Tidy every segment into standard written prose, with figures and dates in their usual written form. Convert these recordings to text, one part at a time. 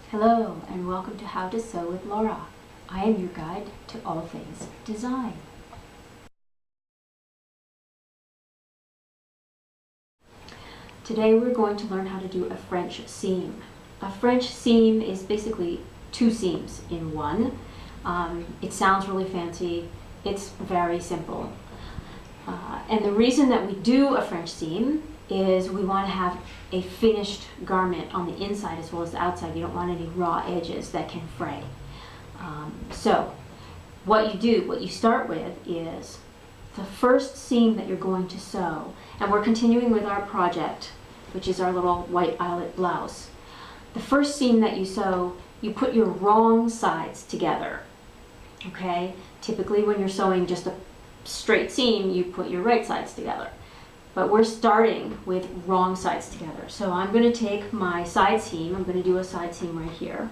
Hello and welcome to How to Sew with Laura. I am your guide to all things design. Today we're going to learn how to do a French seam. A French seam is basically two seams in one. It sounds really fancy. It's very simple. And the reason that we do a French seam is we want to have a finished garment on the inside as well as the outside. You don't want any raw edges that can fray. So what you start with is the first seam that you're going to sew, and we're continuing with our project, which is our little white eyelet blouse. The first seam that you sew, you put your wrong sides together, okay? Typically when you're sewing just a straight seam, you put your right sides together. But we're starting with wrong sides together. So I'm going to take my side seam, I'm going to do a side seam right here,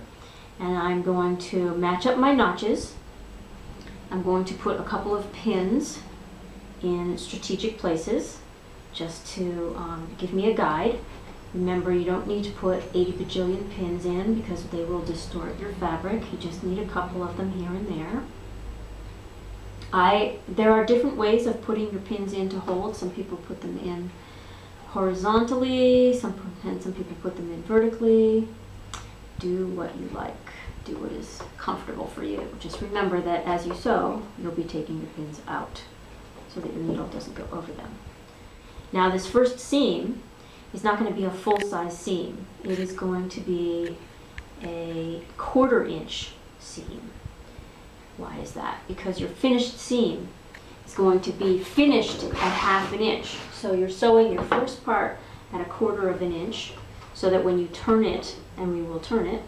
and I'm going to match up my notches. I'm going to put a couple of pins in strategic places just to give me a guide. Remember, you don't need to put 80 bajillion pins in because they will distort your fabric. You just need a couple of them here and there. There are different ways of putting your pins in to hold. Some people put them in horizontally, some people put them in vertically. Do what you like. Do what is comfortable for you. Just remember that as you sew, you'll be taking your pins out so that your needle doesn't go over them. Now this first seam is not going to be a full-size seam. It is going to be a 1/4 inch seam. Why is that? Because your finished seam is going to be finished at 1/2 inch. So you're sewing your first part at 1/4 inch so that when you turn it, and we will turn it,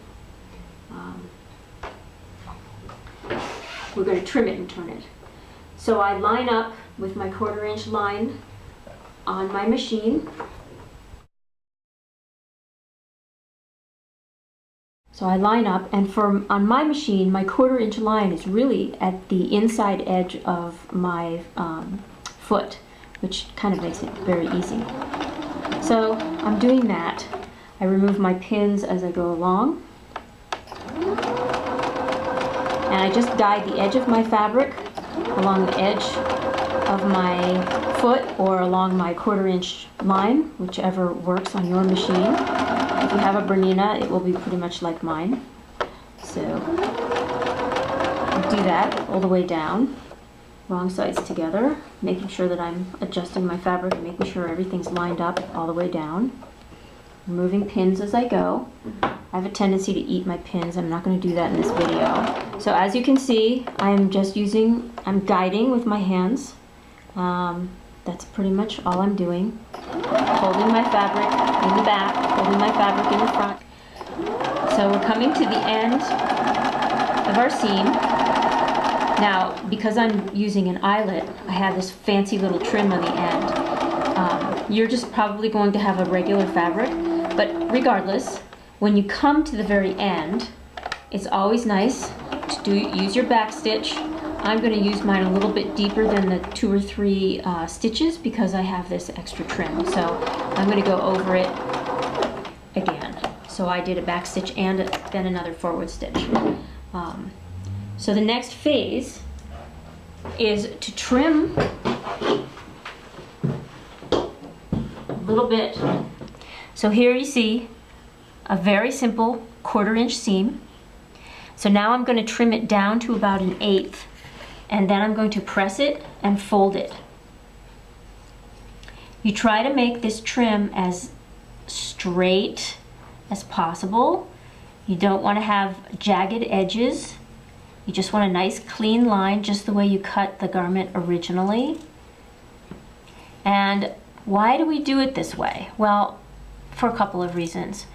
we're going to trim it and turn it. So I line up with my 1/4 inch line on my machine. So I line up, and on my machine, my 1/4 inch line is really at the inside edge of my foot, which kind of makes it very easy. So I'm doing that. I remove my pins as I go along. And I just guide the edge of my fabric along the edge of my foot or along my 1/4 inch line, whichever works on your machine. If you have a Bernina, it will be pretty much like mine. So do that all the way down, wrong sides together, making sure that I'm adjusting my fabric, making sure everything's lined up all the way down. Removing pins as I go. I have a tendency to eat my pins. I'm not going to do that in this video. So as you can see, I'm guiding with my hands. That's pretty much all I'm doing. Holding my fabric in the back, holding my fabric in the front. So we're coming to the end of our seam. Now, because I'm using an eyelet, I have this fancy little trim on the end. You're just probably going to have a regular fabric, but regardless, when you come to the very end, it's always nice to use your back stitch. I'm going to use mine a little bit deeper than the 2 or 3 stitches because I have this extra trim. So I'm going to go over it again. So I did a back stitch and then another forward stitch. So the next phase is to trim a little bit. So here you see a very simple 1/4 inch seam. So now I'm going to trim it down to about 1/8. And then I'm going to press it and fold it. You try to make this trim as straight as possible. You don't want to have jagged edges. You just want a nice clean line, just the way you cut the garment originally. And why do we do it this way? Well, for a couple of reasons.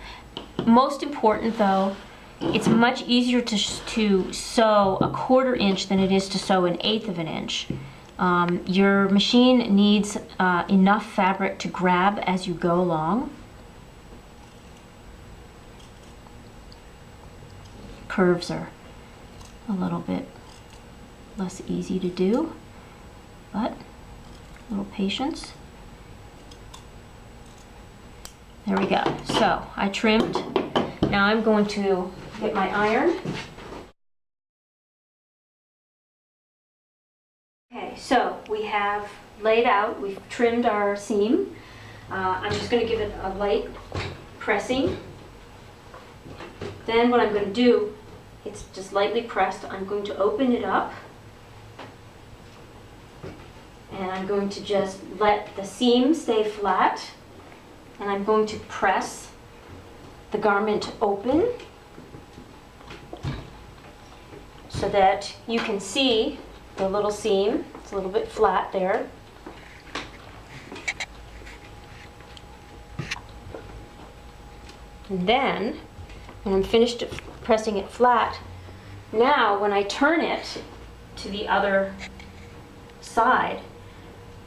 Most important though, it's much easier to sew a 1/4 inch than it is to sew 1/8 inch. Your machine needs enough fabric to grab as you go along. Curves are a little bit less easy to do, but a little patience. There we go. So I trimmed. Now I'm going to get my iron. Okay, so we have laid out, we've trimmed our seam. I'm just going to give it a light pressing. Then what I'm going to do, it's just lightly pressed, I'm going to open it up. And I'm going to just let the seam stay flat. And I'm going to press the garment open so that you can see the little seam. It's a little bit flat there. And then, when I'm finished pressing it flat, now when I turn it to the other side,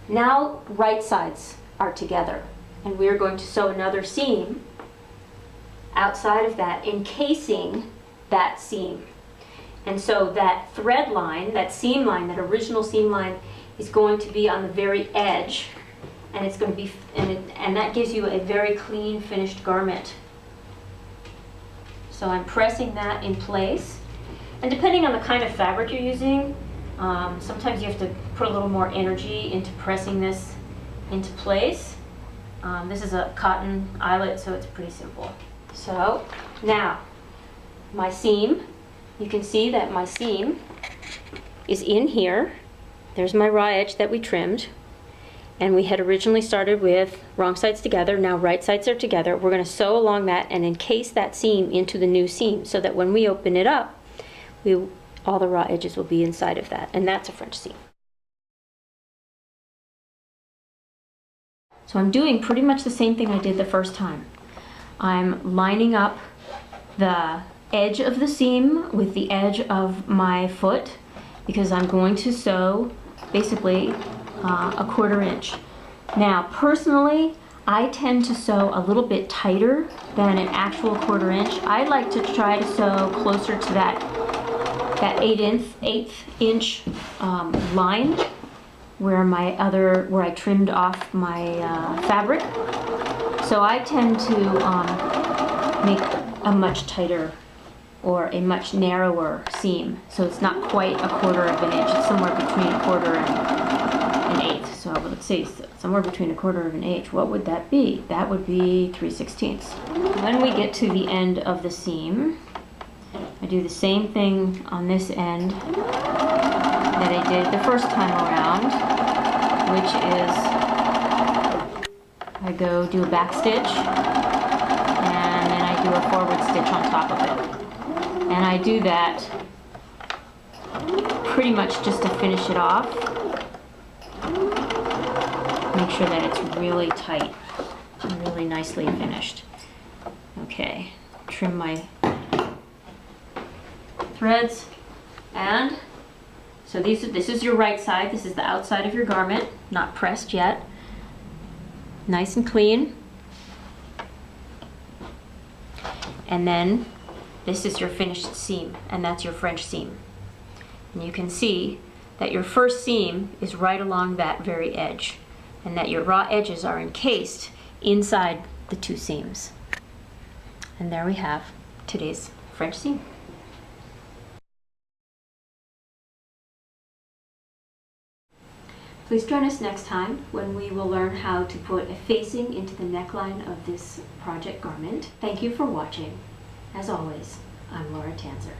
now right sides are together. And we're going to sew another seam outside of that, encasing that seam. And so that thread line, that seam line, that original seam line, is going to be on the very edge, and it's going to be, and that gives you a very clean, finished garment. So I'm pressing that in place, and depending on the kind of fabric you're using, sometimes you have to put a little more energy into pressing this into place. This is a cotton eyelet, so it's pretty simple. So now my seam, you can see that my seam is in here. There's my raw edge that we trimmed, and we had originally started with wrong sides together. Now right sides are together. We're going to sew along that and encase that seam into the new seam so that when we open it up, all the raw edges will be inside of that, and that's a French seam. So I'm doing pretty much the same thing I did the first time. I'm lining up the edge of the seam with the edge of my foot because I'm going to sew basically a 1/4 inch. Now personally, I tend to sew a little bit tighter than an actual 1/4 inch. I like to try to sew closer to that 1/8 inch line where I trimmed off my fabric. So I tend to make a much tighter or a much narrower seam. So it's not quite a 1/4 inch, it's somewhere between 1/4 and 1/8. So let's see, somewhere between 1/4 and 1/8. What would that be? That would be 3/16. When we get to the end of the seam, I do the same thing on this end that I did the first time around, which is I go do a back stitch and then I do a forward stitch on top of it. And I do that pretty much just to finish it off. Make sure that it's really tight and really nicely finished. Okay, trim my threads, and so this is your right side. This is the outside of your garment, not pressed yet. Nice and clean. And then this is your finished seam, and that's your French seam. And you can see that your first seam is right along that very edge, and that your raw edges are encased inside the two seams. And there we have today's French seam. Please join us next time when we will learn how to put a facing into the neckline of this project garment. Thank you for watching. As always, I'm Tanzer.